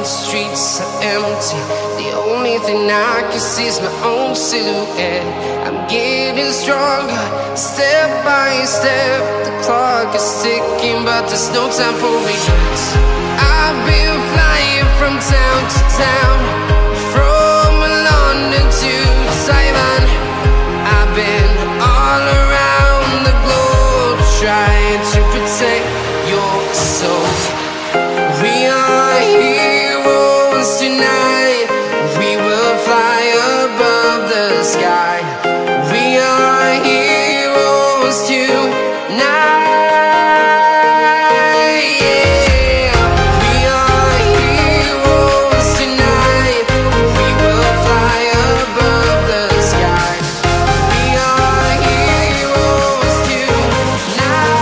streets are empty. The only thing I can see is my own silhouette. I'm getting stronger, step by step. The clock is ticking, but there's no time for regrets. I've been flying from town to town, from London to Taiwan. I've been all around the globe, trying to protect your soul. We are heroes tonight. We will fly above the sky. We are heroes tonight. Yeah. We are heroes tonight. We will fly above the sky. We are heroes tonight.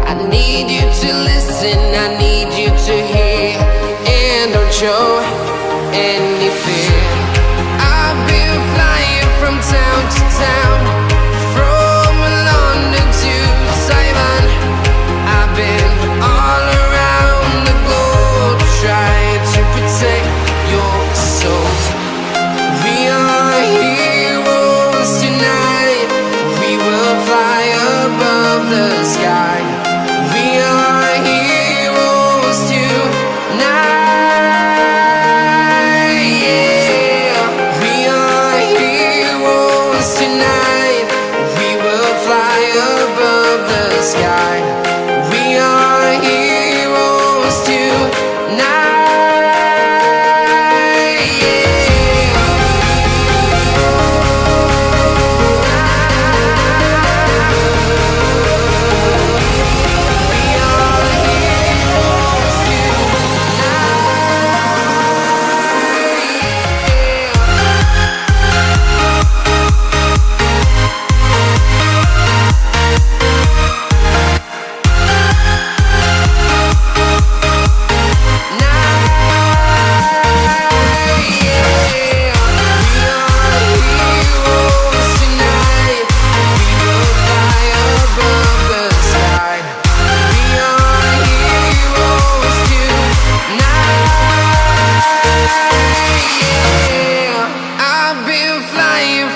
I need you to listen, I need you to hear, and don't show any fear. I've been flying from town to town, from London to Taiwan. I've been all around the globe, trying to protect your soul. We are heroes tonight. We will fly above the sky. We are heroes tonight. Yeah. We are heroes tonight. We will fly above the sky. We are heroes tonight.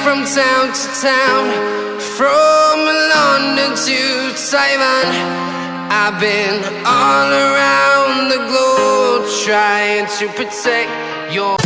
From town to town, from London to Taiwan. I've been all around the globe, trying to protect your